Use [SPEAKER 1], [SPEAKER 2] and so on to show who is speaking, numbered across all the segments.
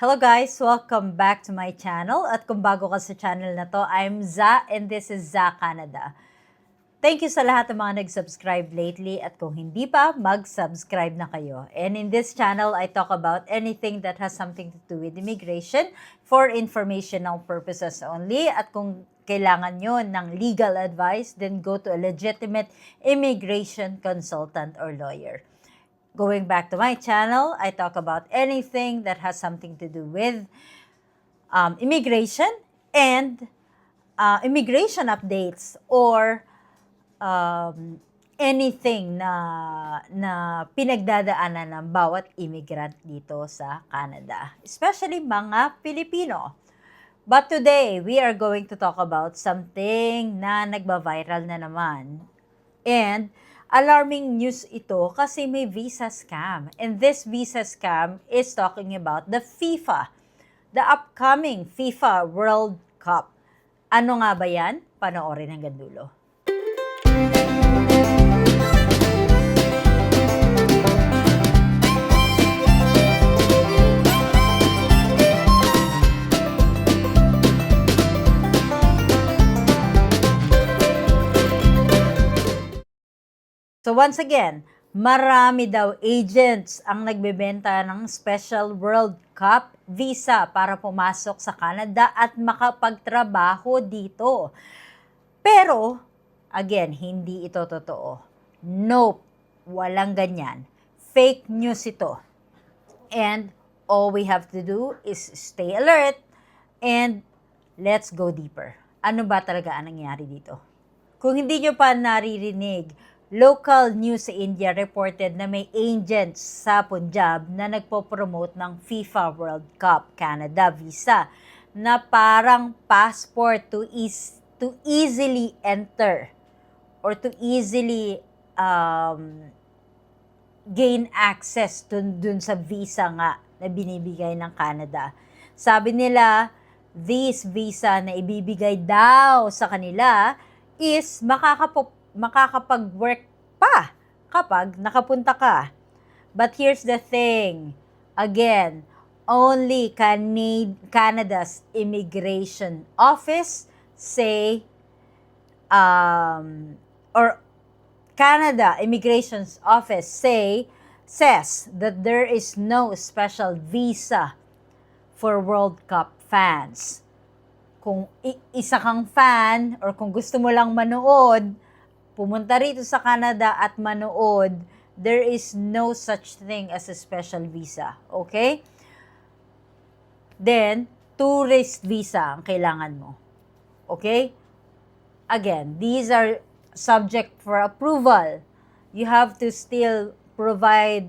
[SPEAKER 1] Hello guys! Welcome back to my channel. At kung bago ka sa channel na to, I'm Za and this is Za Canada. Thank you sa lahat ng mga nag-subscribe lately at kung hindi pa, mag-subscribe na kayo. And in this channel, I talk about anything that has something to do with immigration for informational purposes only. At kung kailangan nyo ng legal advice, then go to a legitimate immigration consultant or lawyer. Going back to my channel, I talk about anything that has something to do with immigration and immigration updates or anything na pinagdadaanan ng bawat immigrant dito sa Canada, especially mga Pilipino. But today, we are going to talk about something na nagba-viral na naman. And alarming news ito kasi may visa scam. And this visa scam is talking about the FIFA, the upcoming FIFA World Cup. Ano nga ba yan? Panoorin hanggang dulo. So once again, marami daw agents ang nagbebenta ng Special World Cup visa para pumasok sa Canada at makapagtrabaho dito. Pero, again, hindi ito totoo. Nope, walang ganyan. Fake news ito. And all we have to do is stay alert and let's go deeper. Ano ba talaga ang nangyari dito? Kung hindi nyo pa naririnig, local news sa India reported na may agents sa Punjab na nagpo-promote ng FIFA World Cup Canada visa na parang passport to easily enter or to easily gain access dun sa visa nga na binibigay ng Canada. Sabi nila, this visa na ibibigay daw sa kanila is makakapag-work pa kapag nakapunta ka. But here's the thing. Again, only Canada's Immigration Office or Canada Immigration's Office says that there is no special visa for World Cup fans. Kung isa kang fan or kung gusto mo lang manood, pumunta rito sa Canada at manood, there is no such thing as a special visa. Okay? Then, tourist visa ang kailangan mo. Okay? Again, these are subject for approval. You have to still provide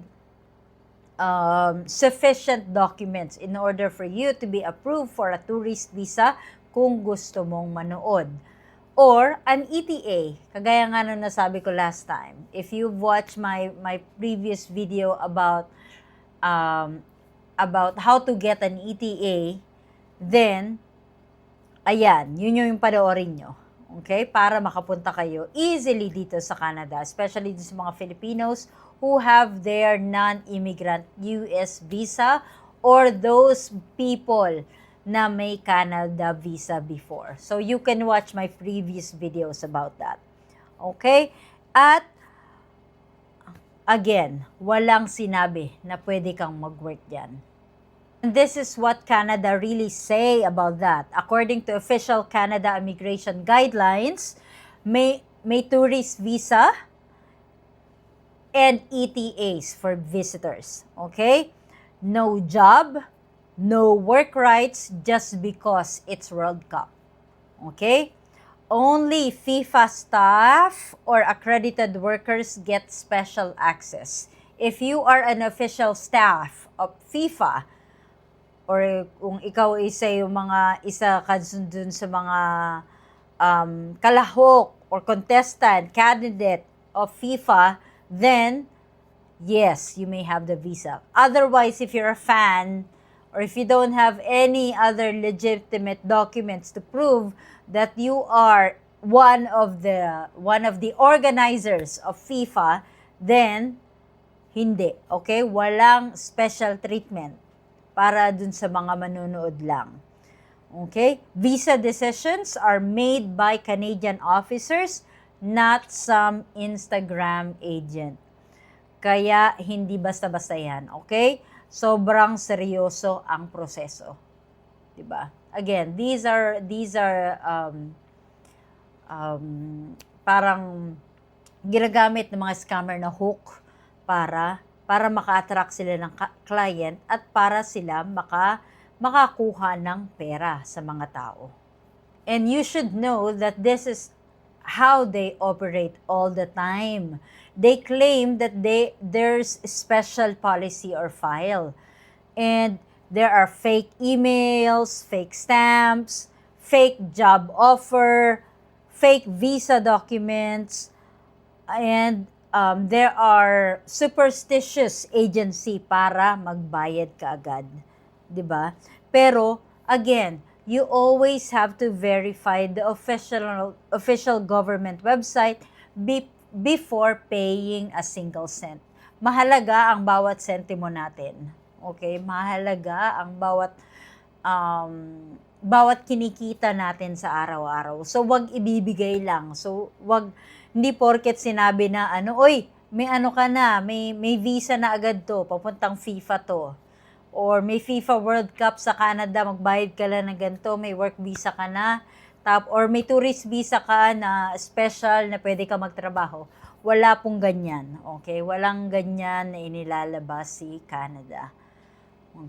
[SPEAKER 1] sufficient documents in order for you to be approved for a tourist visa kung gusto mong manood. Or an ETA, kagaya nga nung nasabi ko last time. If you've watched my previous video about how to get an ETA, then, ayan, yun yung panoorin nyo. Okay? Para makapunta kayo easily dito sa Canada, especially sa mga Filipinos who have their non-immigrant US visa or those people na may Canada visa before. So, you can watch my previous videos about that. Okay? At, again, walang sinabi na pwede kang mag-work dyan. And this is what Canada really say about that. According to official Canada immigration guidelines, may tourist visa and ETAs for visitors. Okay? No job, no work rights just because it's World Cup. Okay? Only FIFA staff or accredited workers get special access. If you are an official staff of FIFA, or kung ikaw isa ka dun sa mga kalahok or contestant, candidate of FIFA, then yes, you may have the visa. Otherwise, if you're a fan, or if you don't have any other legitimate documents to prove that you are one of the organizers of FIFA, then hindi, okay? Walang special treatment. para dun sa mga manonood lang. Okay? Visa decisions are made by Canadian officers, not some Instagram agent. Kaya hindi basta-basta yan, okay? Sobrang seryoso ang proseso. 'Di ba? Again, these are parang ginagamit ng mga scammer na hook para maka-attract sila ng client at para sila makakuha ng pera sa mga tao. And you should know that this is how they operate all the time. They claim that there's a special policy or file. And there are fake emails, fake stamps, fake job offer, fake visa documents, and there are superstitious agency para magbayad ka agad. 'Di ba? Pero, again, you always have to verify the official government website before paying a single cent. Mahalaga ang bawat sentimo natin. Okay? Mahalaga ang bawat kinikita natin sa araw-araw. So, wag ibibigay lang. So, hindi porket sinabi na, oy, may ka na, may visa na agad to, papuntang FIFA to. Or may FIFA World Cup sa Canada, magbayad ka lang ng ganito, may work visa ka na, or may tourist visa ka na special na pwede ka magtrabaho. Wala pong ganyan, okay? Walang ganyan na inilalabas si Canada.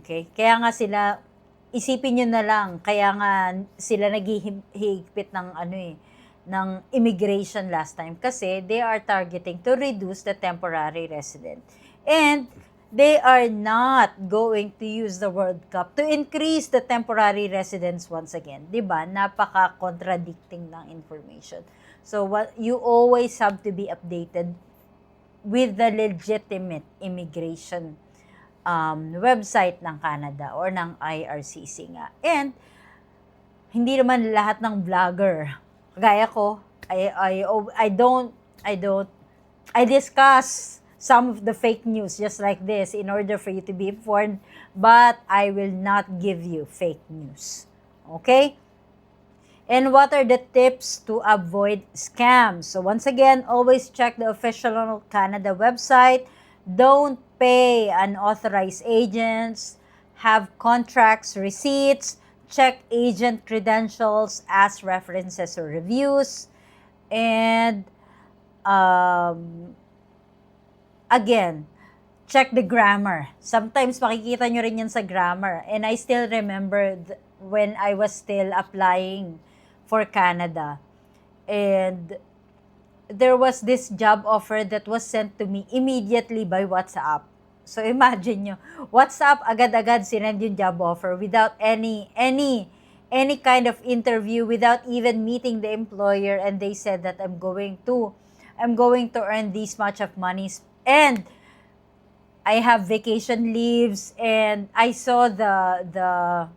[SPEAKER 1] Okay? Kaya nga sila, isipin nyo na lang, kaya nga sila naghihigpit ng immigration last time kasi they are targeting to reduce the temporary resident. And they are not going to use the World Cup to increase the temporary residents once again. Diba? Napaka-contradicting ng information. So, you always have to be updated with the legitimate immigration website ng Canada or ng IRCC nga. And, hindi naman lahat ng vlogger, gaya ko, I discuss some of the fake news just like this in order for you to be informed, but I will not give you fake news. Okay? And what are the tips to avoid scams? So once again, always check the official Canada website. Don't pay unauthorized agents. Have contracts, receipts. Check agent credentials, ask references or reviews. And again, check the grammar. Sometimes makikita nyo rin yan sa grammar. And I still remember when I was still applying for Canada. And there was this job offer that was sent to me immediately by WhatsApp. So imagine nyo, WhatsApp agad-agad sinend yung job offer without any kind of interview, without even meeting the employer, and they said that I'm going to earn this much of money, and I have vacation leaves, and I saw the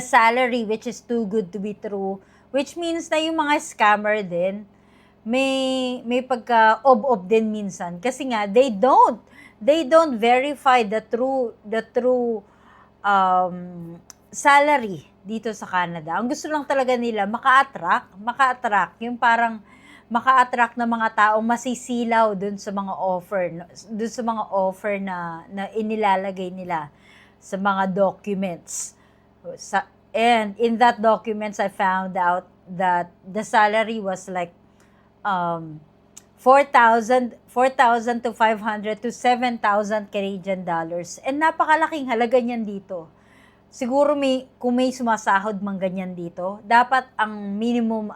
[SPEAKER 1] salary, which is too good to be true, which means na yung mga scammer din may pagka-ob din minsan kasi nga they don't verify the true salary dito sa Canada. Ang gusto lang talaga nila maka-attract yung parang maka-attract ng mga tao masisilaw dun sa mga offer na inilalagay nila sa mga documents. And in that documents I found out that the salary was like 4,500 to 7,000 Canadian dollars. And napakalaking halaga niyan dito. Siguro kung may sumasahod mang ganyan dito, dapat ang minimum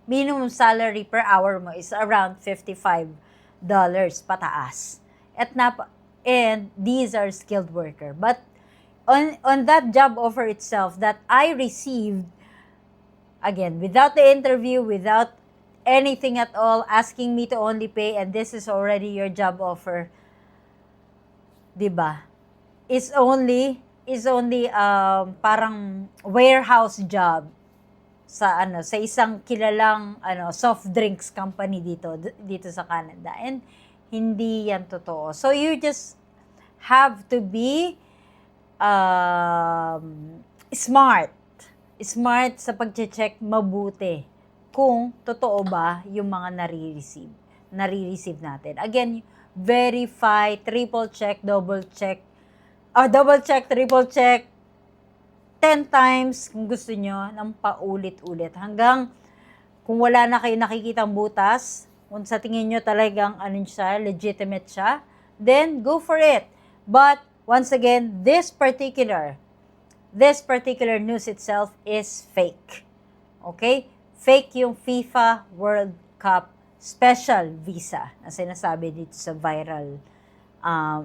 [SPEAKER 1] minimum salary per hour mo is around $55 pataas. And these are skilled worker. But on that job offer itself that I received, again, without the interview, without anything at all, asking me to only pay, and this is already your job offer, diba? Is only parang warehouse job sa isang kilalang soft drinks company dito sa Canada. And Hindi yan totoo. So, you just have to be smart. Smart sa pag-check mabuti kung totoo ba yung mga nare-receive natin. Again, verify, triple check, double check, triple check, 10 times kung gusto nyo, ng paulit-ulit. Hanggang kung wala na kayo nakikitang butas, kung sa tingin nyo talagang legitimate siya, then go for it. But, once again, this particular news itself is fake. Okay? Fake yung FIFA World Cup special visa na sinasabi dito sa viral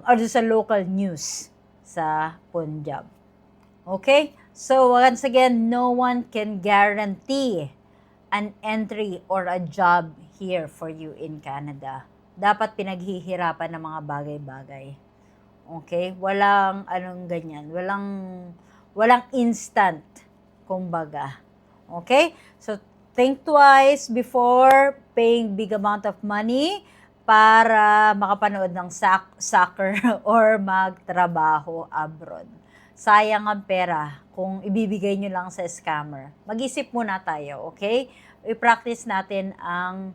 [SPEAKER 1] or sa local news sa Punjab. Okay? So, once again, no one can guarantee an entry or a job here for you in Canada. Dapat pinaghihirapan ng mga bagay-bagay. Okay? Walang ganyan. Walang instant, kumbaga. Okay? So, think twice before paying big amount of money para makapanood ng soccer or magtrabaho abroad. Sayang ang pera kung ibibigay nyo lang sa scammer. Mag-isip muna tayo, okay? I-practice natin ang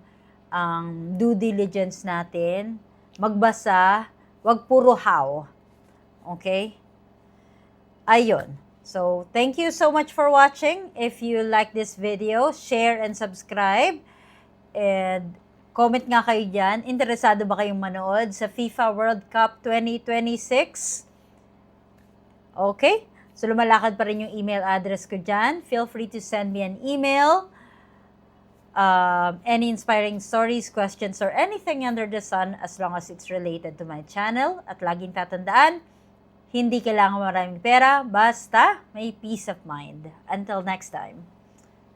[SPEAKER 1] due diligence natin. Magbasa, wag puro how. Okay? Ayun. So, thank you so much for watching. If you like this video, share and subscribe. And comment nga kayo dyan. Interesado ba kayong manood sa FIFA World Cup 2026? Okay? So, lumalakad pa rin yung email address ko dyan. Feel free to send me an email. Any inspiring stories, questions, or anything under the sun as long as it's related to my channel. At laging tatandaan, hindi kailangan maraming pera, basta may peace of mind. Until next time.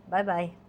[SPEAKER 1] Bye-bye.